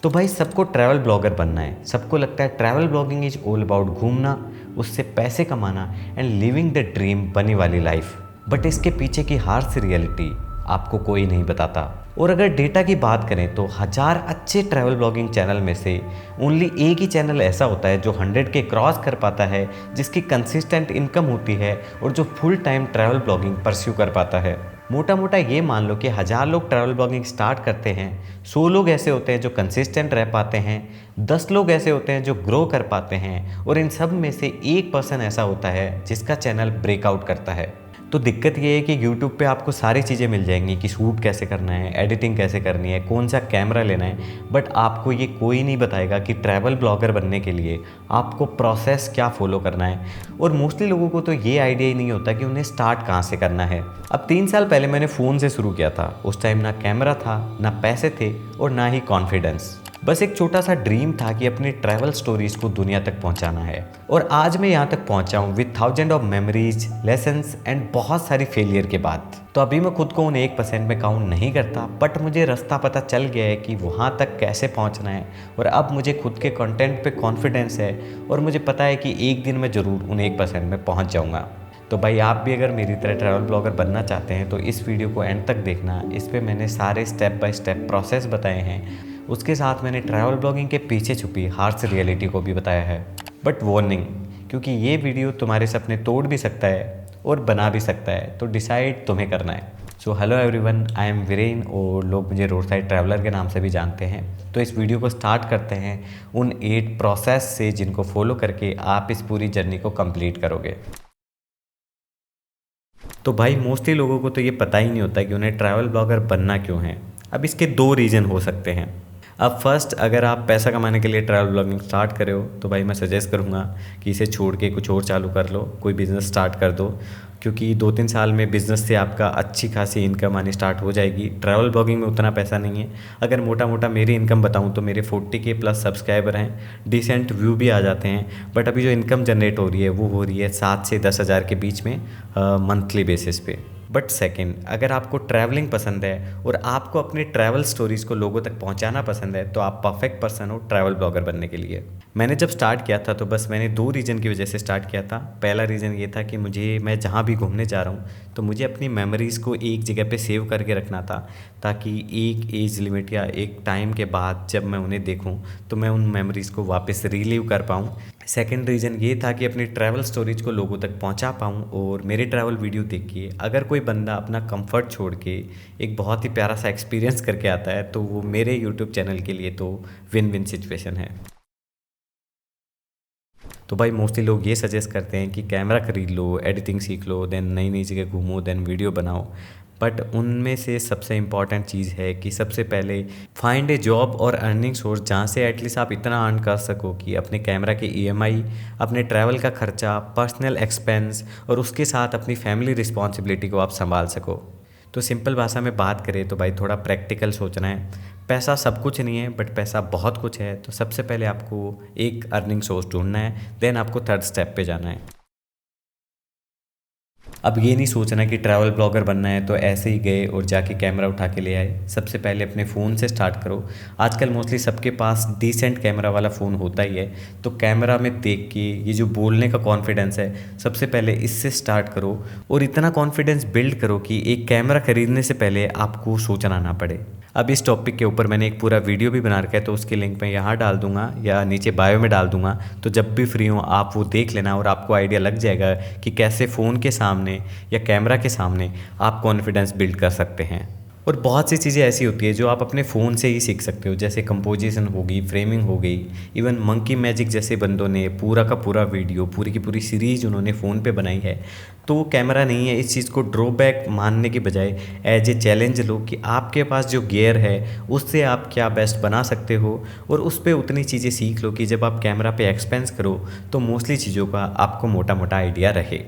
तो भाई सबको ट्रैवल ब्लॉगर बनना है। सबको लगता है travel blogging is all about घूमना, उससे पैसे कमाना एंड लिविंग द ड्रीम बनी वाली लाइफ। बट इसके पीछे की हार्श रियलिटी आपको कोई नहीं बताता। और अगर डेटा की बात करें तो 1000 अच्छे ट्रैवल ब्लॉगिंग चैनल में से ओनली एक ही चैनल ऐसा होता है जो 100 के क्रॉस कर पाता है, जिसकी कंसिस्टेंट इनकम होती है और जो full time travel blogging pursue कर पाता है। मोटा मोटा ये मान लो कि 1000 लोग ट्रैवल ब्लॉगिंग स्टार्ट करते हैं, 100 लोग ऐसे होते हैं जो कंसिस्टेंट रह पाते हैं, 10 लोग ऐसे होते हैं जो ग्रो कर पाते हैं, और इन सब में से एक पर्सन ऐसा होता है जिसका चैनल ब्रेकआउट करता है। तो दिक्कत ये है कि यूट्यूब पे आपको सारी चीज़ें मिल जाएंगी कि शूट कैसे करना है, एडिटिंग कैसे करनी है, कौन सा कैमरा लेना है, बट आपको ये कोई नहीं बताएगा कि ट्रैवल ब्लॉगर बनने के लिए आपको प्रोसेस क्या फॉलो करना है। और मोस्टली लोगों को तो ये आइडिया ही नहीं होता कि उन्हें स्टार्ट कहाँ से करना है। अब 3 साल पहले मैंने फ़ोन से शुरू किया था। उस टाइम ना कैमरा था, ना पैसे थे और ना ही कॉन्फिडेंस। बस एक छोटा सा ड्रीम था कि अपनी ट्रैवल स्टोरीज़ को दुनिया तक पहुंचाना है। और आज मैं यहाँ तक पहुंचा हूँ with 1000 of memories, lessons and बहुत सारी फेलियर के बाद। तो अभी मैं खुद को उन 1% में काउंट नहीं करता, बट मुझे रास्ता पता चल गया है कि वहाँ तक कैसे पहुँचना है। और अब मुझे खुद के कंटेंट पे कॉन्फिडेंस है और मुझे पता है कि एक दिन मैं ज़रूर उन 1% में पहुँच जाऊँगा। तो भाई आप भी अगर मेरी तरह ट्रैवल ब्लॉगर बनना चाहते हैं तो इस वीडियो को एंड तक देखना। इस पे मैंने सारे स्टेप बाय स्टेप प्रोसेस बताए हैं। उसके साथ मैंने ट्रैवल ब्लॉगिंग के पीछे छुपी हार्श रियलिटी को भी बताया है। बट वार्निंग, क्योंकि ये वीडियो तुम्हारे सपने तोड़ भी सकता है और बना भी सकता है, तो डिसाइड तुम्हें करना है। So hello everyone, I am Viren और लोग मुझे रोड साइड ट्रैवलर के नाम से भी जानते हैं। तो इस वीडियो को स्टार्ट करते हैं उन 8 प्रोसेस से जिनको फॉलो करके आप इस पूरी जर्नी को कंप्लीट करोगे। तो भाई मोस्टली लोगों को तो ये पता ही नहीं होता कि उन्हें ट्रैवल ब्लॉगर बनना क्यों है। अब इसके 2 रीज़न हो सकते हैं। अब फर्स्ट, अगर आप पैसा कमाने के लिए ट्रैवल ब्लॉगिंग स्टार्ट करे हो तो भाई मैं सजेस्ट करूँगा कि इसे छोड़ के कुछ और चालू कर लो, कोई बिज़नेस स्टार्ट कर दो। क्योंकि 2-3 साल में बिज़नेस से आपका अच्छी खासी इनकम आनी स्टार्ट हो जाएगी। ट्रैवल ब्लॉगिंग में उतना पैसा नहीं है। अगर मोटा मोटा मेरी इनकम बताऊं तो मेरे 40K प्लस सब्सक्राइबर हैं, डिसेंट व्यू भी आ जाते हैं। बट अभी जो इनकम जनरेट हो रही है वो हो रही है 7 से 10 हज़ार के बीच में मंथली बेसिस पे। बट सेकंड, अगर आपको ट्रैवलिंग पसंद है और आपको अपनी ट्रैवल स्टोरीज़ को लोगों तक पहुंचाना पसंद है तो आप परफेक्ट पर्सन हो ट्रैवल ब्लॉगर बनने के लिए। मैंने जब स्टार्ट किया था तो बस मैंने 2 रीज़न की वजह से स्टार्ट किया था। पहला रीज़न ये था कि मैं जहाँ भी घूमने जा रहा हूँ तो मुझे अपनी मेमोरीज़ को एक जगह पे सेव करके रखना था, ताकि एक एज लिमिट या एक टाइम के बाद जब मैं उन्हें देखूँ तो मैं उन मेमोरीज़ को वापस रिलीव कर पाऊँ। सेकेंड रीज़न ये था कि अपनी ट्रैवल स्टोरीज को लोगों तक पहुंचा पाऊँ। और मेरे ट्रैवल वीडियो देख के अगर कोई बंदा अपना कंफर्ट छोड़ के एक बहुत ही प्यारा सा एक्सपीरियंस करके आता है तो वो मेरे यूट्यूब चैनल के लिए तो विन विन सिचुएशन है। तो भाई मोस्टली लोग ये सजेस्ट करते हैं कि कैमरा खरीद लो, एडिटिंग सीख लो, देन नई नई जगह घूमो, देन वीडियो बनाओ। बट उनमें से सबसे इम्पॉर्टेंट चीज़ है कि सबसे पहले फाइंड ए जॉब और अर्निंग सोर्स जहाँ से एटलीस्ट आप इतना अर्न कर सको कि अपने कैमरा की EMI, अपने ट्रैवल का खर्चा, पर्सनल एक्सपेंस और उसके साथ अपनी फैमिली रिस्पॉन्सिबिलिटी को आप संभाल सको। तो सिंपल भाषा में बात करें तो भाई थोड़ा प्रैक्टिकल सोचना है। पैसा सब कुछ नहीं है बट पैसा बहुत कुछ है। तो सबसे पहले आपको एक अर्निंग सोर्स ढूंढना है, देन आपको थर्ड स्टेप पे जाना है। अब ये नहीं सोचना कि ट्रैवल ब्लॉगर बनना है तो ऐसे ही गए और जाके कैमरा उठा के ले आए। सबसे पहले अपने फ़ोन से स्टार्ट करो। आजकल मोस्टली सबके पास डिसेंट कैमरा वाला फ़ोन होता ही है, तो कैमरा में देख के ये जो बोलने का कॉन्फिडेंस है सबसे पहले इससे स्टार्ट करो। और इतना कॉन्फिडेंस बिल्ड करो कि एक कैमरा खरीदने से पहले आपको सोचना ना पड़े। अब इस टॉपिक के ऊपर मैंने एक पूरा वीडियो भी बना रखा है, तो उसकी लिंक मैं यहाँ डाल दूंगा या नीचे बायो में डाल दूंगा। तो जब भी फ्री हो आप वो देख लेना और आपको आइडिया लग जाएगा कि कैसे फ़ोन के सामने या कैमरा के सामने आप कॉन्फिडेंस बिल्ड कर सकते हैं। और बहुत सी चीज़ें ऐसी होती है जो आप अपने फ़ोन से ही सीख सकते हो, जैसे कंपोजिशन होगी, फ्रेमिंग हो गई। इवन मंकी मैजिक जैसे बंदों ने पूरा का पूरा वीडियो, पूरी की पूरी सीरीज उन्होंने फ़ोन पे बनाई है। तो वो कैमरा नहीं है, इस चीज़ को ड्रॉबैक मानने की बजाय एज ए चैलेंज लो कि आपके पास जो गियर है उससे आप क्या बेस्ट बना सकते हो। और उस पर उतनी चीज़ें सीख लो कि जब आप कैमरा पे एक्सपेंस करो तो मोस्टली चीज़ों का आपको मोटा मोटा आइडिया रहे।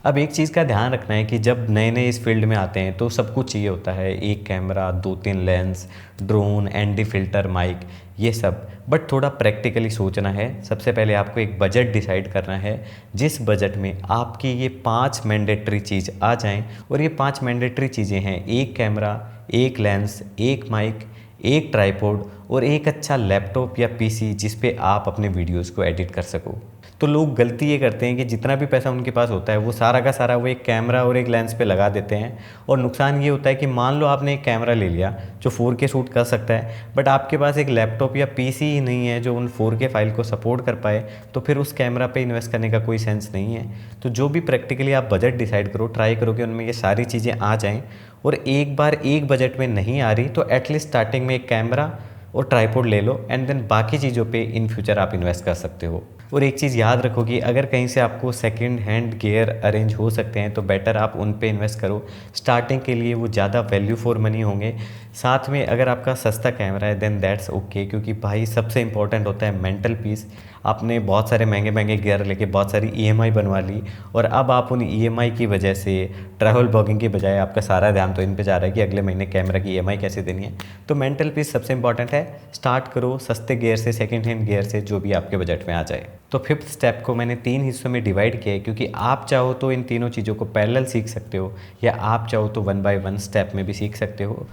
अब एक चीज़ का ध्यान रखना है कि जब नए नए इस फील्ड में आते हैं तो सब कुछ चाहिए होता है, एक camera, 2-3 lens, drone, ND filter, mic, ये सब। बट थोड़ा प्रैक्टिकली सोचना है। सबसे पहले आपको एक बजट डिसाइड करना है, जिस बजट में आपकी ये 5 मैंडेटरी चीज़ आ जाएं। और ये 5 मैंडेटरी चीज़ें हैं: एक कैमरा, एक लेंस, एक माइक, एक ट्राइपॉड और एक अच्छा लैपटॉप या पीसी जिस पे आप अपने वीडियोस को एडिट कर सको। तो लोग गलती ये करते हैं कि जितना भी पैसा उनके पास होता है वो सारा का सारा वो एक कैमरा और एक लेंस पे लगा देते हैं, और नुकसान ये होता है कि मान लो आपने एक कैमरा ले लिया जो 4K शूट कर सकता है, बट आपके पास एक लैपटॉप या पीसी ही नहीं है जो उन 4K फाइल को सपोर्ट कर पाए, तो फिर उस कैमरा पे इन्वेस्ट करने का कोई सेंस नहीं है। तो जो भी प्रैक्टिकली आप बजट डिसाइड करो, ट्राई करो कि उनमें ये सारी चीज़ें आ जाएँ, और एक बार एक बजट में नहीं आ रही तो एटलीस्ट स्टार्टिंग में एक कैमरा और ट्राइपॉड ले लो, एंड देन बाकी चीज़ों पे इन फ्यूचर आप इन्वेस्ट कर सकते हो। और एक चीज़ याद रखो कि अगर कहीं से आपको सेकंड हैंड गियर अरेंज हो सकते हैं तो बेटर आप उन पे इन्वेस्ट करो। स्टार्टिंग के लिए वो ज़्यादा वैल्यू फॉर मनी होंगे। साथ में अगर आपका सस्ता कैमरा है देन दैट्स ओके, क्योंकि भाई सबसे इंपॉर्टेंट होता है मेंटल पीस। आपने बहुत सारे महंगे महंगे गियर लेके बहुत सारी EMI बनवा ली, और अब आप उन EMI की वजह से ट्रैवल ब्लॉगिंग के बजाय आपका सारा ध्यान तो इन पे जा रहा है कि अगले महीने कैमरा की EMI कैसे देनी है। तो मेंटल पीस सबसे इंपॉर्टेंट है। स्टार्ट करो सस्ते गियर से, सेकेंड हैंड गियर से, जो भी आपके बजट में आ जाए। तो फिफ्थ स्टेप को मैंने 3 हिस्सों में डिवाइड किया है, क्योंकि आप चाहो तो इन तीनों चीज़ों को पैरेलल सीख सकते हो, या आप चाहो तो 1 बाय 1 स्टेप में भी सीख सकते हो।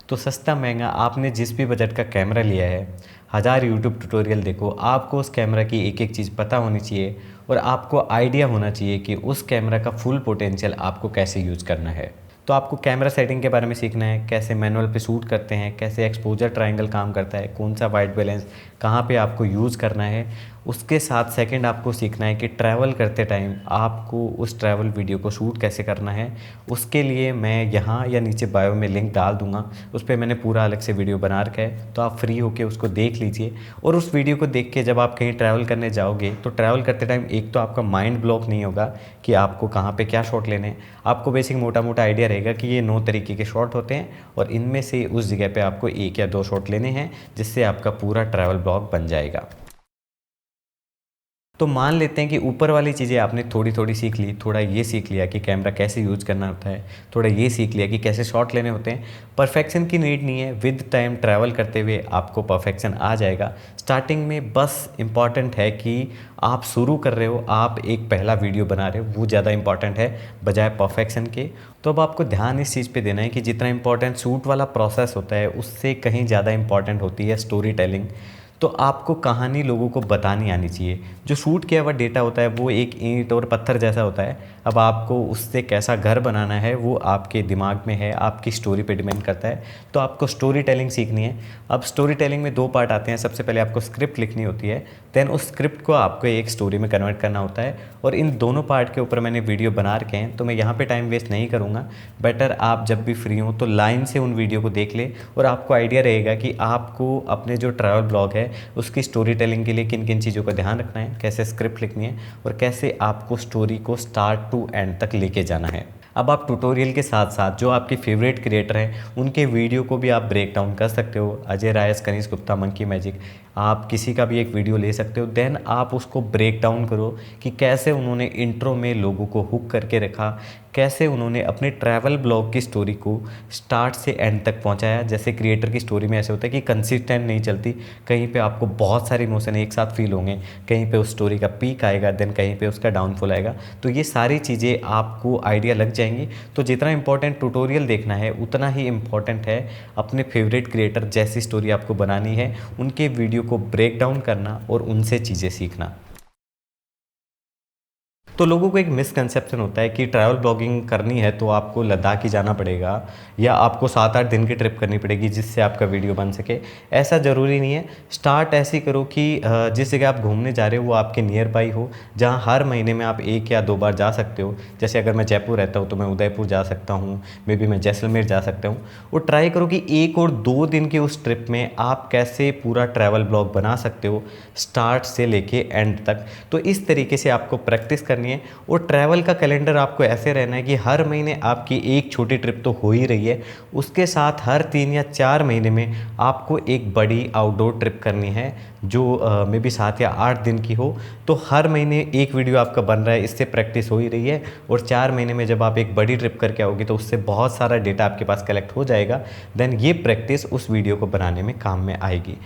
तो सस्ता महंगा आपने जिस भी बजट का कैमरा लिया है, 1000 यूट्यूब ट्यूटोरियल देखो, आपको उस कैमरा की एक एक चीज़ पता होनी चाहिए, और आपको आइडिया होना चाहिए कि उस कैमरा का फुल पोटेंशियल आपको कैसे यूज़ करना है। तो आपको कैमरा सेटिंग के बारे में सीखना है, कैसे मैनुअल पे शूट करते हैं, कैसे एक्सपोजर ट्रायंगल काम करता है, कौन सा वाइट बैलेंस कहाँ पे आपको यूज़ करना है। उसके साथ सेकंड आपको सीखना है कि ट्रैवल करते टाइम आपको उस ट्रैवल वीडियो को शूट कैसे करना है। उसके लिए मैं यहाँ या नीचे बायो में लिंक डाल दूँगा, उस पर मैंने पूरा अलग से वीडियो बना रखा है, तो आप फ्री होकर उसको देख लीजिए। और उस वीडियो को देख के जब आप कहीं ट्रैवल करने जाओगे तो ट्रैवल करते टाइम एक तो आपका माइंड ब्लॉक नहीं होगा कि आपको कहाँ पे क्या शॉट लेने हैं। आपको बेसिक मोटा मोटा आइडिया रहेगा कि ये 9 तरीके के शॉट होते हैं, और इनमें से उस जगह पे आपको 1 या 2 शॉट लेने हैं, जिससे आपका पूरा ट्रैवल ब्लॉग बन जाएगा। तो मान लेते हैं कि ऊपर वाली चीज़ें आपने थोड़ी थोड़ी सीख ली, थोड़ा ये सीख लिया कि कैमरा कैसे यूज़ करना होता है, थोड़ा ये सीख लिया कि कैसे शॉट लेने होते हैं। परफेक्शन की नीड नहीं है, विद टाइम ट्रैवल करते हुए आपको परफेक्शन आ जाएगा। स्टार्टिंग में बस इम्पॉर्टेंट है कि आप शुरू कर रहे हो, आप एक पहला वीडियो बना रहे हो, वो ज़्यादा इंपॉर्टेंट है बजाय परफेक्शन के। तो अब आपको ध्यान इस चीज़ पे देना है कि जितना इंपॉर्टेंट शूट वाला प्रोसेस होता है उससे कहीं ज़्यादा इंपॉर्टेंट होती है स्टोरी टेलिंग। तो आपको कहानी लोगों को बतानी आनी चाहिए। जो शूट किया हुआ डेटा होता है वो एक ईंट और पत्थर जैसा होता है, अब आपको उससे कैसा घर बनाना है वो आपके दिमाग में है, आपकी स्टोरी पे डिपेंड करता है। तो आपको स्टोरी टेलिंग सीखनी है। अब स्टोरी टेलिंग में 2 पार्ट आते हैं। सबसे पहले आपको स्क्रिप्ट लिखनी होती है, देन उस स्क्रिप्ट को आपको एक स्टोरी में कन्वर्ट करना होता है, और इन दोनों पार्ट के ऊपर मैंने वीडियो बना रखे हैं, तो मैं यहाँ पे टाइम वेस्ट नहीं करूँगा। बेटर आप जब भी फ्री हो तो लाइन से उन वीडियो को देख ले, और आपको आइडिया रहेगा कि आपको अपने जो ट्रैवल ब्लॉग है उसकी स्टोरी टेलिंग के लिए किन किन चीज़ों का ध्यान रखना है, कैसे स्क्रिप्ट लिखनी है, और कैसे आपको स्टोरी को स्टार्ट टू एंड तक लेके जाना है। अब आप ट्यूटोरियल के साथ साथ जो आपके फेवरेट क्रिएटर हैं उनके वीडियो को भी आप ब्रेक डाउन कर सकते हो। अजय रायस, कनीश गुप्ता, मंकी मैजिक, आप किसी का भी एक वीडियो ले सकते हो। देन आप उसको ब्रेक डाउन करो कि कैसे उन्होंने इंट्रो में लोगों को हुक करके रखा, कैसे उन्होंने अपने ट्रैवल ब्लॉग की स्टोरी को स्टार्ट से एंड तक पहुंचाया। जैसे क्रिएटर की स्टोरी में ऐसे होता है कि कंसिस्टेंट नहीं चलती, कहीं पे आपको बहुत सारे इमोशन एक साथ फील होंगे, कहीं पे उस स्टोरी का पीक आएगा, देन कहीं पे उसका डाउनफॉल आएगा। तो ये सारी चीज़ें आपको आइडिया लग जाएंगी। तो जितना इंपॉर्टेंट ट्यूटोरियल देखना है उतना ही इंपॉर्टेंट है अपने फेवरेट क्रिएटर जैसी स्टोरी आपको बनानी है, उनके वीडियो को ब्रेक डाउन करना और उनसे चीज़ें सीखना। तो लोगों को एक मिसकंसेप्शन होता है कि ट्रैवल ब्लॉगिंग करनी है तो आपको लद्दाख ही जाना पड़ेगा, या आपको 7-8 दिन की ट्रिप करनी पड़ेगी जिससे आपका वीडियो बन सके। ऐसा ज़रूरी नहीं है। स्टार्ट ऐसे करो कि जिस जगह आप घूमने जा रहे हो वो आपके नियर बाई हो, जहाँ हर महीने में आप 1 या 2 बार जा सकते हो। जैसे अगर मैं जयपुर रहता हूँ तो मैं उदयपुर जा सकता हूँ, मे बी मैं जैसलमेर जा सकता हूँ। और ट्राई करो कि 1 और 2 दिन के उस ट्रिप में आप कैसे पूरा ट्रैवल ब्लॉग बना सकते हो स्टार्ट से लेके एंड तक। तो इस तरीके से आपको प्रैक्टिस करनी है। और ट्रैवल का कैलेंडर आपको ऐसे रहना है कि हर महीने आपकी एक छोटी ट्रिप तो हो ही रही है, उसके साथ हर 3 या 4 महीने में आपको एक बड़ी आउटडोर ट्रिप करनी है जो मे बी 7 या 8 दिन की हो। तो हर महीने एक वीडियो आपका बन रहा है, इससे प्रैक्टिस हो ही रही है। और 4 महीने में जब आप एक बड़ी ट्रिप करके आओगे तो उससे बहुत सारा डेटा आपके पास कलेक्ट हो जाएगा। देन ये प्रैक्टिस उस वीडियो को बनाने में काम में आएगी।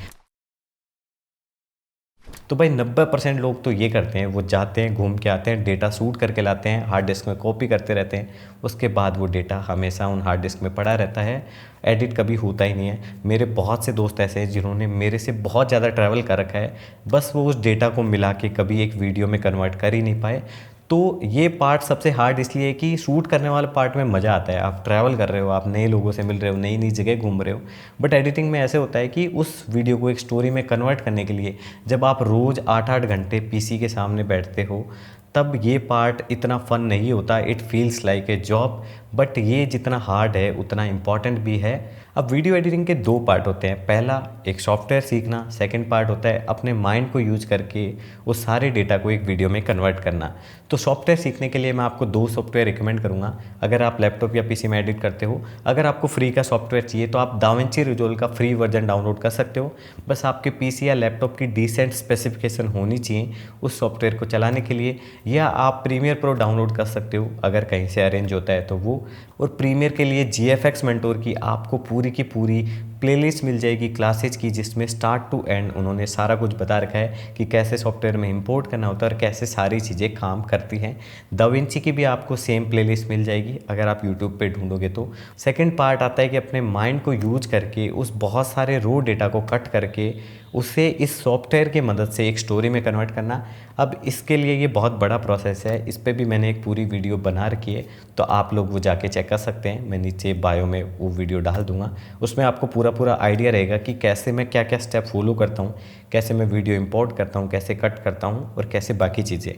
तो भाई 90% लोग तो ये करते हैं, वो जाते हैं, घूम के आते हैं, डेटा शूट करके लाते हैं, हार्ड डिस्क में कॉपी करते रहते हैं, उसके बाद वो डेटा हमेशा उन हार्ड डिस्क में पड़ा रहता है, एडिट कभी होता ही नहीं है। मेरे बहुत से दोस्त ऐसे हैं जिन्होंने मेरे से बहुत ज़्यादा ट्रैवल कर रखा है, बस वो उस डेटा को मिला के कभी एक वीडियो में कन्वर्ट कर ही नहीं पाए। तो ये पार्ट सबसे हार्ड इसलिए है कि शूट करने वाले पार्ट में मज़ा आता है, आप ट्रैवल कर रहे हो, आप नए लोगों से मिल रहे हो, नई नई जगह घूम रहे हो। बट एडिटिंग में ऐसे होता है कि उस वीडियो को एक स्टोरी में कन्वर्ट करने के लिए जब आप रोज़ 8-8 घंटे पीसी के सामने बैठते हो, तब ये पार्ट इतना फ़न नहीं होता। It feels like a job, but ये जितना हार्ड है उतना इम्पॉर्टेंट भी है। अब वीडियो एडिटिंग के 2 पार्ट होते हैं, पहला एक सॉफ्टवेयर सीखना, सेकंड पार्ट होता है अपने माइंड को यूज करके उस सारे डेटा को एक वीडियो में कन्वर्ट करना। तो सॉफ्टवेयर सीखने के लिए मैं आपको 2 सॉफ्टवेयर रिकमेंड करूँगा अगर आप लैपटॉप या पीसी में एडिट करते हो। अगर आपको फ्री का सॉफ्टवेयर चाहिए तो आप दाविंची रिजॉल्व का फ्री वर्जन डाउनलोड कर सकते हो। बस आपके पीसी या लैपटॉप की डिसेंट स्पेसिफिकेशन होनी चाहिए उस सॉफ्टवेयर को चलाने के लिए, या आप प्रीमियर प्रो डाउनलोड कर सकते हो अगर कहीं से अरेंज होता है तो वो। और प्रीमियर के लिए GFX मेंटोर की आपको पूरी की पूरी प्लेलिस्ट मिल जाएगी क्लासेज की, जिसमें स्टार्ट टू एंड उन्होंने सारा कुछ बता रखा है कि कैसे सॉफ्टवेयर में इंपोर्ट करना होता है और कैसे सारी चीज़ें काम करती हैं। दाविंची की भी आपको सेम प्लेलिस्ट मिल जाएगी अगर आप यूट्यूब पे ढूंढोगे तो। सेकंड पार्ट आता है कि अपने माइंड को यूज करके उस बहुत सारे रो डेटा को कट करके उसे इस सॉफ्टवेयर की मदद से एक स्टोरी में कन्वर्ट करना। अब इसके लिए ये बहुत बड़ा प्रोसेस है, इस पर भी मैंने एक पूरी वीडियो बना रखी है, तो आप लोग वो जाके चेक कर सकते हैं। मैं नीचे बायो में वो वीडियो डाल दूंगा, उसमें आपको पूरा आइडिया रहेगा कि कैसे मैं क्या क्या स्टेप फॉलो करता हूँ, कैसे मैं वीडियो इंपोर्ट करता हूँ, कैसे कट करता हूँ और कैसे बाकी चीज़ें।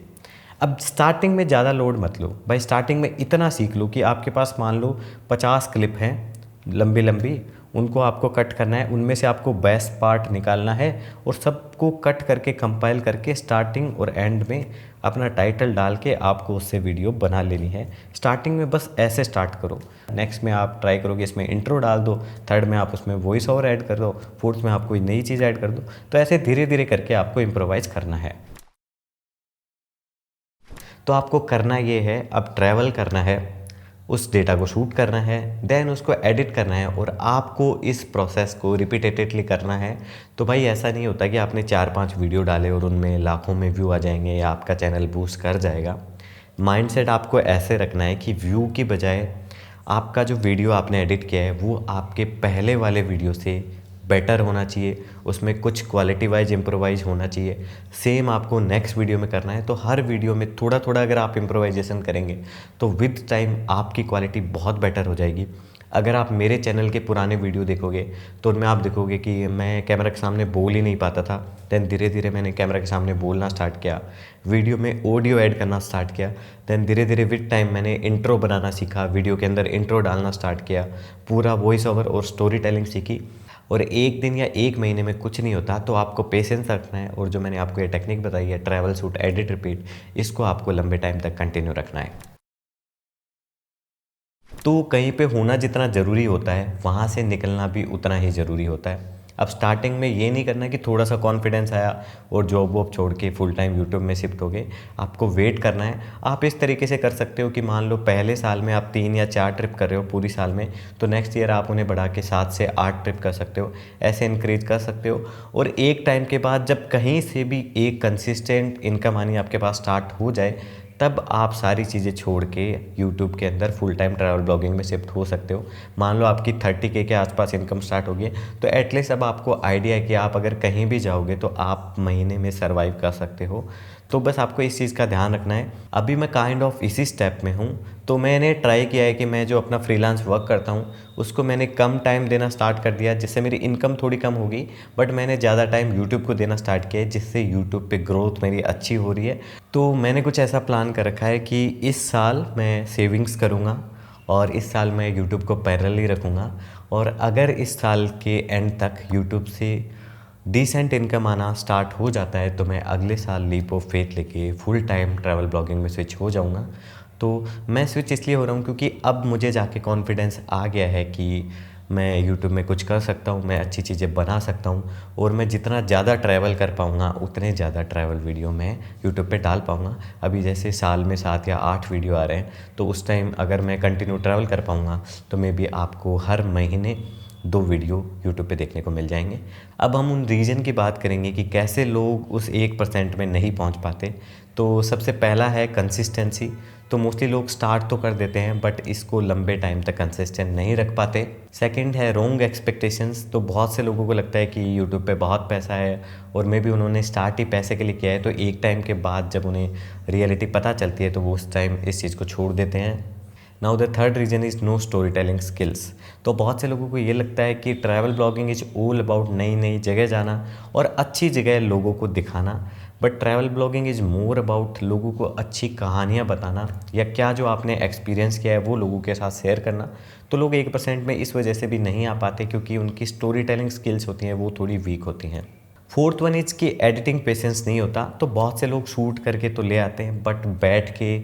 अब स्टार्टिंग में ज़्यादा लोड मत लो भाई, स्टार्टिंग में इतना सीख लो कि आपके पास मान लो 50 क्लिप हैं लंबी लंबी, उनको आपको कट करना है, उनमें से आपको बेस्ट पार्ट निकालना है और सबको कट करके कंपाइल करके स्टार्टिंग और एंड में अपना टाइटल डाल के आपको उससे वीडियो बना लेनी है। स्टार्टिंग में बस ऐसे स्टार्ट करो, नेक्स्ट में आप ट्राई करोगे इसमें इंट्रो डाल दो, थर्ड में आप उसमें वॉइस ओवर ऐड कर दो, फोर्थ में आप कोई नई चीज़ ऐड कर दो। तो ऐसे धीरे धीरे करके आपको इम्प्रोवाइज़ करना है। तो आपको करना ये है, अब ट्रैवल करना है, उस डेटा को शूट करना है, देन उसको एडिट करना है और आपको इस प्रोसेस को रिपीटेडली करना है। तो भाई ऐसा नहीं होता कि आपने 4-5 वीडियो डाले और उनमें लाखों में व्यू आ जाएंगे या आपका चैनल बूस्ट कर जाएगा। माइंडसेट आपको ऐसे रखना है कि व्यू की बजाय आपका जो वीडियो आपने एडिट किया है वो आपके पहले वाले वीडियो से बेटर होना चाहिए, उसमें कुछ क्वालिटी वाइज इम्प्रोवाइज होना चाहिए। सेम आपको नेक्स्ट वीडियो में करना है, तो हर वीडियो में थोड़ा थोड़ा अगर आप इम्प्रोवाइजेशन करेंगे तो विद टाइम आपकी क्वालिटी बहुत बेटर हो जाएगी। अगर आप मेरे चैनल के पुराने वीडियो देखोगे तो उनमें आप देखोगे कि मैं कैमरा के सामने बोल ही नहीं पाता था, देन धीरे धीरे मैंने कैमरा के सामने बोलना स्टार्ट किया, वीडियो में ऑडियो ऐड करना स्टार्ट किया, देन धीरे धीरे विद टाइम मैंने इंट्रो बनाना सीखा, वीडियो के अंदर इंट्रो डालना स्टार्ट किया, पूरा वॉइस ओवर और स्टोरी टेलिंग सीखी। और एक दिन या एक महीने में कुछ नहीं होता, तो आपको पेशेंस रखना है और जो मैंने आपको ये टेक्निक बताई है ट्रैवल शूट एडिट रिपीट, इसको आपको लंबे टाइम तक कंटिन्यू रखना है। तो कहीं पे होना जितना ज़रूरी होता है वहाँ से निकलना भी उतना ही ज़रूरी होता है। अब स्टार्टिंग में ये नहीं करना कि थोड़ा सा कॉन्फिडेंस आया और जॉब वॉब छोड़ के फुल टाइम यूट्यूब में शिफ्ट हो गए, आपको वेट करना है। आप इस तरीके से कर सकते हो कि मान लो पहले साल में आप 3 या 4 ट्रिप कर रहे हो पूरी साल में, तो नेक्स्ट ईयर आप उन्हें बढ़ा के 7 से 8 ट्रिप कर सकते हो, ऐसे इंक्रीज कर सकते हो। और एक टाइम के बाद जब कहीं से भी एक कंसिस्टेंट इनकम आनी आपके पास स्टार्ट हो जाए, तब आप सारी चीज़ें छोड़ के यूट्यूब के अंदर फुल टाइम ट्रैवल ब्लॉगिंग में शिफ्ट हो सकते हो। मान लो आपकी 30K के आसपास इनकम स्टार्ट होगी, तो एटलीस्ट अब आपको आइडिया है कि आप अगर कहीं भी जाओगे तो आप महीने में सर्वाइव कर सकते हो। तो बस आपको इस चीज़ का ध्यान रखना है। अभी मैं काइंड ऑफ इसी स्टेप में हूँ, तो मैंने ट्राई किया है कि मैं जो अपना फ्रीलांस वर्क करता हूँ उसको मैंने कम टाइम देना स्टार्ट कर दिया, जिससे मेरी इनकम थोड़ी कम होगी, बट मैंने ज़्यादा टाइम यूट्यूब को देना स्टार्ट किया है, जिससे यूट्यूब पे ग्रोथ मेरी अच्छी हो रही है। तो मैंने कुछ ऐसा प्लान कर रखा है कि इस साल मैं सेविंग्स करूँगा और इस साल मैं यूट्यूब को पैरेलली रखूँगा, और अगर इस साल के एंड तक यूट्यूब से डिसेंट इनकम आना स्टार्ट हो जाता है तो मैं अगले साल लीप ऑफ फेथ लेके फुल टाइम ट्रैवल ब्लॉगिंग में स्विच हो जाऊंगा। तो मैं स्विच इसलिए हो रहा हूँ क्योंकि अब मुझे जाके कॉन्फिडेंस आ गया है कि मैं यूट्यूब में कुछ कर सकता हूँ, मैं अच्छी चीज़ें बना सकता हूँ, और मैं जितना ज़्यादा ट्रैवल कर पाऊँगा उतने ज़्यादा ट्रैवल वीडियो मैं यूट्यूब पे डाल पाऊँगा। अभी जैसे साल में 7 या 8 वीडियो आ रहे हैं, तो उस टाइम अगर मैं कंटिन्यू ट्रैवल कर पाऊँगा तो मे बी आपको हर महीने 2 वीडियो यूट्यूब पे देखने को मिल जाएंगे। अब हम उन रीज़न की बात करेंगे कि कैसे लोग उस 1% में नहीं पहुंच पाते। तो सबसे पहला है कंसिस्टेंसी। तो मोस्टली लोग स्टार्ट तो कर देते हैं बट इसको लंबे टाइम तक कंसिस्टेंट नहीं रख पाते। सेकंड है रॉन्ग एक्सपेक्टेशंस। तो बहुत से लोगों को लगता है कि यूट्यूब पे बहुत पैसा है और मे बी उन्होंने स्टार्ट ही पैसे के लिए किया है, तो एक टाइम के बाद जब उन्हें रियलिटी पता चलती है तो वो उस टाइम इस चीज़ को छोड़ देते हैं। Now the third reason is no story telling skills. तो बहुत से लोगों को ये लगता है कि travel blogging is all about नई नई जगह जाना और अच्छी जगह लोगों को दिखाना, but travel blogging is more about लोगों को अच्छी कहानियाँ बताना या क्या जो आपने एक्सपीरियंस किया है वो लोगों के साथ शेयर करना। तो लोग 1% में इस वजह से भी नहीं आ पाते क्योंकि उनकी स्टोरी टेलिंग स्किल्स होती हैं वो थोड़ी वीक होती हैं। फोर्थ वन इज़ कि एडिटिंग पेशेंस नहीं होता। तो बहुत से लोग शूट करके तो ले आते हैं बट बैठ के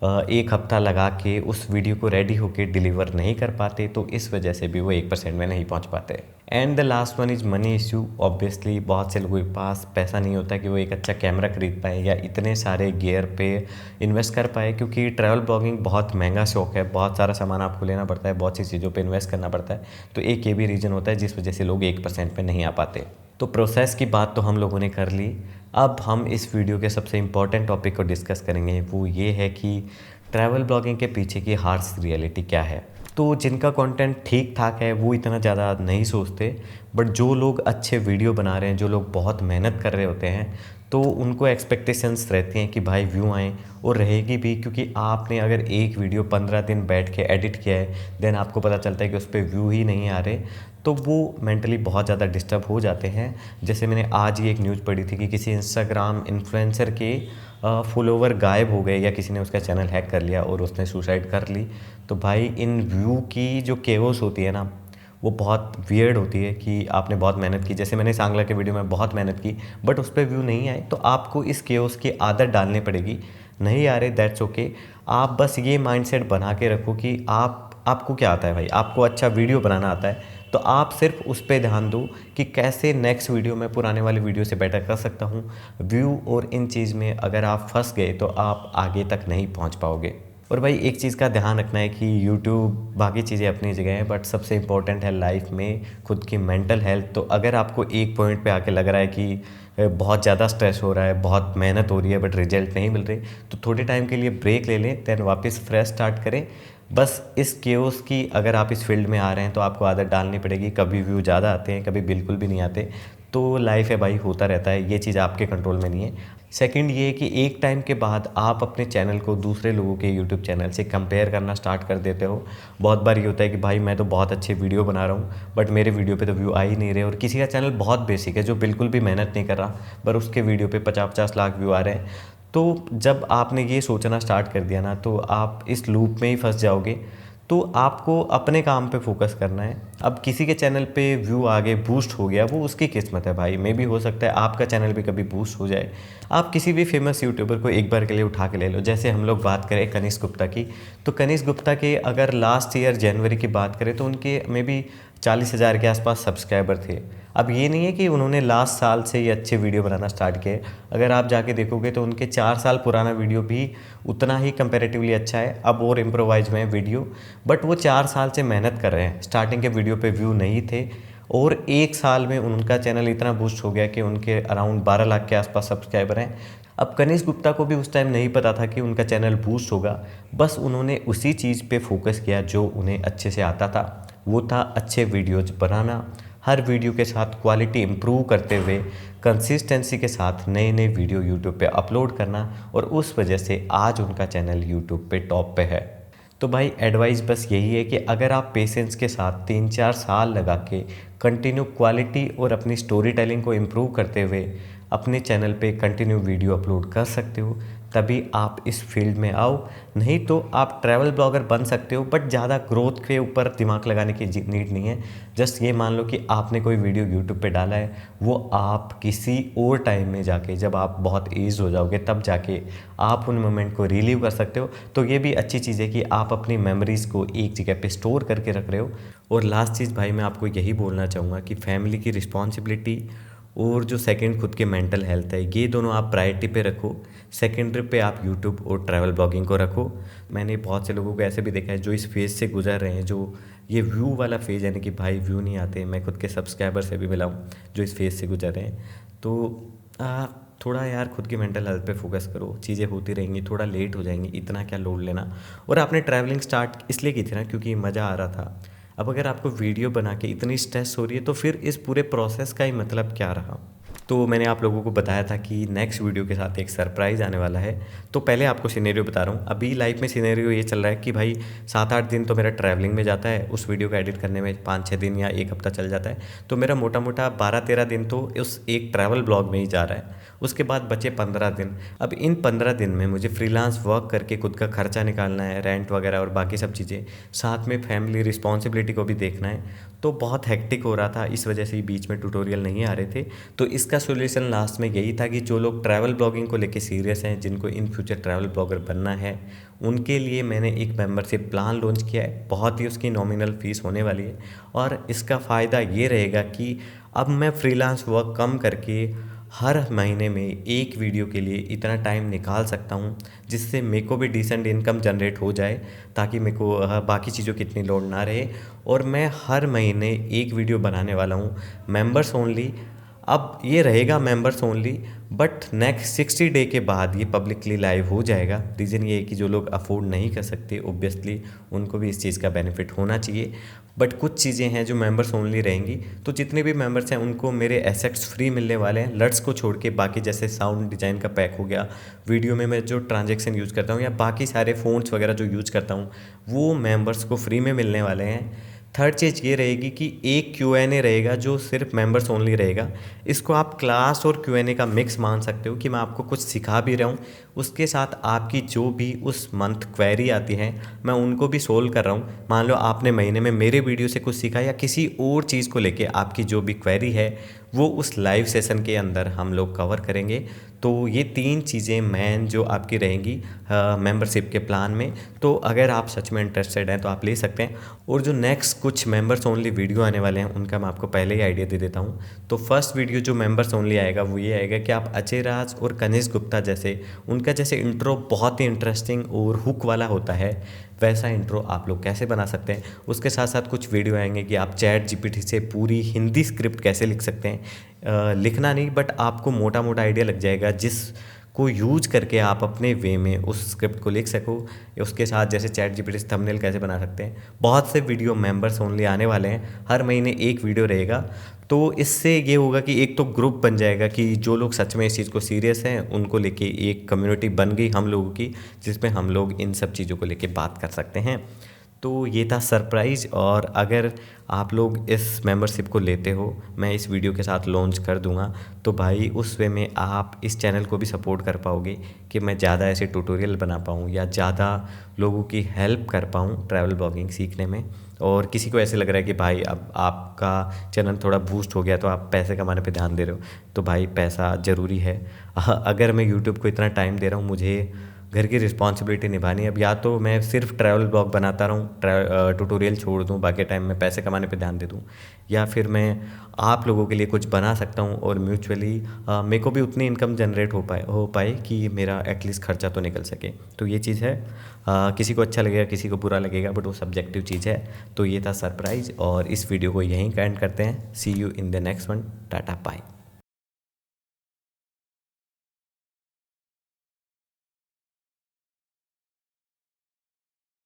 एक हफ्ता लगा के उस वीडियो को रेडी होके डिलीवर नहीं कर पाते, तो इस वजह से भी वो 1% में नहीं पहुंच पाते। And the last one is money issue. Obviously बहुत से लोगों के पास पैसा नहीं होता कि वो एक अच्छा कैमरा खरीद पाए या इतने सारे गियर पे इन्वेस्ट कर पाए, क्योंकि ट्रैवल ब्लॉगिंग बहुत महंगा शौक है, बहुत सारा सामान आपको लेना पड़ता है, बहुत सी चीज़ों पे इन्वेस्ट करना पड़ता है। तो एक ये भी रीज़न होता है जिस वजह से लोग 1% पे नहीं आ पाते। तो प्रोसेस की बात तो हम लोगों ने कर ली। अब हम इस वीडियो के सबसे इम्पॉर्टेंट टॉपिक को डिस्कस करेंगे, वो ये है कि ट्रैवल ब्लॉगिंग के पीछे की हार्श रियलिटी क्या है। तो जिनका कंटेंट ठीक ठाक है वो इतना ज़्यादा नहीं सोचते, बट जो लोग अच्छे वीडियो बना रहे हैं, जो लोग बहुत मेहनत कर रहे होते हैं, तो उनको एक्सपेक्टेशंस रहती हैं कि भाई व्यू आएँ, और रहेगी भी, क्योंकि आपने अगर एक वीडियो 15 दिन बैठ के एडिट किया है, देन आपको पता चलता है कि उस पर व्यू ही नहीं आ रहे, तो वो मेंटली बहुत ज़्यादा डिस्टर्ब हो जाते हैं। जैसे मैंने आज ही एक न्यूज़ पढ़ी थी कि किसी इंस्टाग्राम इन्फ्लुएंसर के फॉलोवर गायब हो गए या किसी ने उसका चैनल हैक कर लिया और उसने सुसाइड कर ली। तो भाई इन व्यू की जो केओस होती है ना, वो बहुत वियर्ड होती है कि आपने बहुत मेहनत की। जैसे मैंने सांगला के वीडियो में बहुत मेहनत की बट उस पर व्यू नहीं आए, तो आपको इस केओस की आदत डालनी पड़ेगी। नहीं आ रहे, दैट्स ओके। आप बस ये माइंडसेट बना के रखो कि आपको क्या आता है भाई, आपको अच्छा वीडियो बनाना आता है, तो आप सिर्फ उस पर ध्यान दो कि कैसे नेक्स्ट वीडियो में पुराने वाली वीडियो से बेटर कर सकता हूँ। व्यू और इन चीज़ में अगर आप फंस गए तो आप आगे तक नहीं पहुँच पाओगे। और भाई एक चीज़ का ध्यान रखना है कि यूट्यूब बाकी चीज़ें अपनी जगह हैं, बट सबसे इम्पोर्टेंट है लाइफ में खुद की मेंटल हेल्थ। तो अगर आपको एक पॉइंट पे आके लग रहा है कि बहुत ज़्यादा स्ट्रेस हो रहा है, बहुत मेहनत हो रही है बट रिजल्ट नहीं मिल रहे, तो थोड़े टाइम के लिए ब्रेक ले लें, देन वापस फ्रेश स्टार्ट करें। बस इस केओस की अगर आप इस फील्ड में आ रहे हैं तो आपको आदत डालनी पड़ेगी। कभी व्यू ज़्यादा आते हैं, कभी बिल्कुल भी नहीं आते, तो लाइफ है भाई, होता रहता है, ये चीज़ आपके कंट्रोल में नहीं है। सेकंड ये कि एक टाइम के बाद आप अपने चैनल को दूसरे लोगों के यूट्यूब चैनल से कंपेयर करना स्टार्ट कर देते हो। बहुत बार ये होता है कि भाई मैं तो बहुत अच्छे वीडियो बना रहा हूँ बट मेरे वीडियो पे तो व्यू आ ही नहीं रहे, और किसी का चैनल बहुत बेसिक है जो बिल्कुल भी मेहनत नहीं कर रहा पर उसके वीडियो पे 50-50 लाख व्यू आ रहे हैं। तो जब आपने ये सोचना स्टार्ट कर दिया ना, तो आप इस लूप में ही फंस जाओगे। तो आपको अपने काम पे फोकस करना है। अब किसी के चैनल पे व्यू आगे बूस्ट हो गया, वो उसकी किस्मत है भाई, मे भी हो सकता है आपका चैनल भी कभी बूस्ट हो जाए। आप किसी भी फेमस यूट्यूबर को एक बार के लिए उठा के ले लो। जैसे हम लोग बात करें कनिष्क गुप्ता की, तो कनिष्क गुप्ता के अगर लास्ट ईयर जनवरी की बात करें तो उनके मे बी 40,000 के आसपास सब्सक्राइबर थे। अब ये नहीं है कि उन्होंने लास्ट साल से ये अच्छे वीडियो बनाना स्टार्ट किए। अगर आप जाके देखोगे तो उनके 4 साल पुराना वीडियो भी उतना ही कंपैरेटिवली अच्छा है, अब और इम्प्रोवाइज में वीडियो, बट वो 4 साल से मेहनत कर रहे हैं। स्टार्टिंग के वीडियो पे व्यू नहीं थे और 1 साल में उनका चैनल इतना बूस्ट हो गया कि उनके अराउंड 12 लाख के आसपास सब्सक्राइबर हैं। अब कनिष्क गुप्ता को भी उस टाइम नहीं पता था कि उनका चैनल बूस्ट होगा, बस उन्होंने उसी चीज़ पे फोकस किया जो उन्हें अच्छे से आता था, वो था अच्छे वीडियोज बनाना, हर वीडियो के साथ क्वालिटी इम्प्रूव करते हुए कंसिस्टेंसी के साथ नए नए वीडियो यूट्यूब पे अपलोड करना, और उस वजह से आज उनका चैनल यूट्यूब पे टॉप पे है। तो भाई एडवाइस बस यही है कि अगर आप पेशेंस के साथ 3-4 साल लगा के कंटिन्यू क्वालिटी और अपनी स्टोरी टेलिंग को इम्प्रूव करते हुए अपने चैनल पे कंटिन्यू वीडियो अपलोड कर सकते हो, तभी आप इस फील्ड में आओ। नहीं तो आप ट्रैवल ब्लॉगर बन सकते हो बट ज़्यादा ग्रोथ के ऊपर दिमाग लगाने की नीड नहीं है। जस्ट ये मान लो कि आपने कोई वीडियो यूट्यूब पे डाला है, वो आप किसी और टाइम में जाके जब आप बहुत एज हो जाओगे तब जाके आप उन मोमेंट को रिलीव कर सकते हो। तो ये भी अच्छी चीज़ है कि आप अपनी मेमोरीज़ को एक जगह पे स्टोर करके रख रहे हो। और लास्ट चीज़ भाई मैं आपको यही बोलना चाहूँगा कि फैमिली की रिस्पॉन्सिबिलिटी और जो सेकंड खुद के मेंटल हेल्थ है, ये दोनों आप प्रायोरिटी पे रखो। सेकेंडरी पे आप यूट्यूब और ट्रैवल ब्लॉगिंग को रखो। मैंने बहुत से लोगों को ऐसे भी देखा है जो इस फेज़ से गुजर रहे हैं, जो ये व्यू वाला फेज़ यानी कि भाई व्यू नहीं आते, मैं खुद के सब्सक्राइबर से भी मिला हूँ जो इस फेज़ से गुजर रहे हैं। तो थोड़ा यार खुद की मेंटल हेल्थ पे फोकस करो, चीज़ें होती रहेंगी, थोड़ा लेट हो जाएंगी, इतना क्या लोड लेना। और आपने ट्रैवलिंग स्टार्ट इसलिए की थी ना क्योंकि मज़ा आ रहा था। अब अगर आपको वीडियो बना के इतनी स्ट्रेस हो रही है तो फिर इस पूरे प्रोसेस का ही मतलब क्या रहा। तो मैंने आप लोगों को बताया था कि नेक्स्ट वीडियो के साथ एक सरप्राइज़ आने वाला है। तो पहले आपको सिनेरियो बता रहा हूँ। अभी लाइफ में सिनेरियो ये चल रहा है कि भाई 7-8 दिन तो मेरा ट्रैवलिंग में जाता है, उस वीडियो को एडिट करने में 5-6 दिन या 1 हफ्ता चल जाता है। तो मेरा मोटा मोटा 12-13 दिन तो उस एक ट्रैवल ब्लॉग में ही जा रहा है। उसके बाद बचे 15 दिन। अब इन 15 दिन में मुझे फ्रीलांस वर्क करके खुद का खर्चा निकालना है, रेंट वगैरह और बाकी सब चीज़ें, साथ में फैमिली रिस्पॉन्सिबिलिटी को भी देखना है। तो बहुत हेक्टिक हो रहा था, इस वजह से बीच में ट्यूटोरियल नहीं आ रहे थे। तो इसका सोल्यूशन लास्ट में यही था कि जो लोग ट्रैवल ब्लॉगिंग को लेके सीरियस हैं, जिनको इन फ्यूचर ट्रैवल ब्लॉगर बनना है, उनके लिए मैंने एक मेंबरशिप प्लान लॉन्च किया है। बहुत ही उसकी नॉमिनल फ़ीस होने वाली है और इसका फ़ायदा ये रहेगा कि अब मैं फ्रीलांस वर्क कम करके हर महीने में एक वीडियो के लिए इतना टाइम निकाल सकता हूँ जिससे मेरे को भी डिसेंट इनकम जनरेट हो जाए, ताकि मेरे को बाकी चीज़ों की इतनी लोड ना रहे। और मैं हर महीने एक वीडियो बनाने वाला हूँ, मेंबर्स ओनली। अब ये रहेगा members only, but next 60 day के बाद ये पब्लिकली लाइव हो जाएगा। रीज़न ये है कि जो लोग अफोर्ड नहीं कर सकते ओब्वियसली उनको भी इस चीज़ का बेनिफिट होना चाहिए। बट कुछ चीज़ें हैं जो मेंबर्स ओनली रहेंगी। तो जितने भी मेंबर्स हैं उनको मेरे एसेट्स फ्री मिलने वाले हैं, लट्स को छोड़ के। बाकी जैसे साउंड डिज़ाइन का पैक हो गया, वीडियो में मैं जो ट्रांजेक्शन यूज़ करता हूँ या बाकी सारे फ़ोन्स वगैरह जो यूज़ करता हूँ वो मेंबर्स को फ्री में मिलने वाले हैं। थर्ड चीज़ ये रहेगी कि एक Q&A रहेगा जो सिर्फ मेंबर्स ओनली रहेगा। इसको आप क्लास और Q&A का मिक्स मान सकते हो कि मैं आपको कुछ सिखा भी रहा हूँ, उसके साथ आपकी जो भी उस मंथ क्वेरी आती है मैं उनको भी सोल्व कर रहा हूँ। मान लो आपने महीने में मेरे वीडियो से कुछ सीखा या किसी और चीज़ को लेके आपकी जो भी क्वेरी है वो उस लाइव सेशन के अंदर हम लोग कवर करेंगे। तो ये 3 चीज़ें मेन जो आपकी रहेंगी मेंबरशिप के प्लान में। तो अगर आप सच में इंटरेस्टेड हैं तो आप ले सकते हैं। और जो नेक्स्ट कुछ मेंबर्स ओनली वीडियो आने वाले हैं उनका मैं आपको पहले ही आइडिया दे देता हूँ। तो फर्स्ट वीडियो जो मेंबर्स ओनली आएगा वो ये आएगा कि आप अजय राज और कनिष्क गुप्ता जैसे, उनका जैसे इंट्रो बहुत ही इंटरेस्टिंग और हुक वाला होता है, वैसा इंट्रो आप लोग कैसे बना सकते हैं। उसके साथ साथ कुछ वीडियो आएंगे कि आप चैट जीपीटी से पूरी हिंदी स्क्रिप्ट कैसे लिख सकते हैं। लिखना नहीं बट आपको मोटा मोटा आइडिया लग जाएगा जिस को यूज करके आप अपने वे में उस स्क्रिप्ट को लिख सको। उसके साथ जैसे चैट जीपीटी से थंबनेल कैसे बना सकते हैं। बहुत से वीडियो मेंबर्स ओनली आने वाले हैं, हर महीने एक वीडियो रहेगा। तो इससे ये होगा कि एक तो ग्रुप बन जाएगा कि जो लोग सच में इस चीज़ को सीरियस हैं उनको लेके एक कम्युनिटी बन गई हम लोगों की, जिसमें हम लोग इन सब चीज़ों को लेके बात कर सकते हैं। तो ये था सरप्राइज़। और अगर आप लोग इस मेंबरशिप को लेते हो, मैं इस वीडियो के साथ लॉन्च कर दूंगा, तो भाई उस वे में आप इस चैनल को भी सपोर्ट कर पाओगे कि मैं ज़्यादा ऐसे ट्यूटोरियल बना पाऊँ या ज़्यादा लोगों की हेल्प कर पाऊँ ट्रैवल ब्लॉगिंग सीखने में। और किसी को ऐसे लग रहा है कि भाई अब आपका चैनल थोड़ा बूस्ट हो गया तो आप पैसे कमाने पे ध्यान दे रहे हो, तो भाई पैसा ज़रूरी है। अगर मैं यूट्यूब को इतना टाइम दे रहा हूँ, मुझे घर की रिस्पॉन्सिबिलिटी निभानी है। अब या तो मैं सिर्फ ट्रैवल ब्लॉग बनाता रहूँ, ट्यूटोरियल छोड़ दूँ, बाकी टाइम में पैसे कमाने पे ध्यान दे दूँ, या फिर मैं आप लोगों के लिए कुछ बना सकता हूँ और म्यूचुअली मेरे को भी उतनी इनकम जनरेट हो पाए कि मेरा एटलीस्ट खर्चा तो निकल सके। तो ये चीज़ है। किसी को अच्छा लगेगा, किसी को बुरा लगेगा, बट वो सब्जेक्टिव चीज़ है। तो ये था सरप्राइज़ और इस वीडियो को यहीं एंड करते हैं। See you in the next one. Tata bye.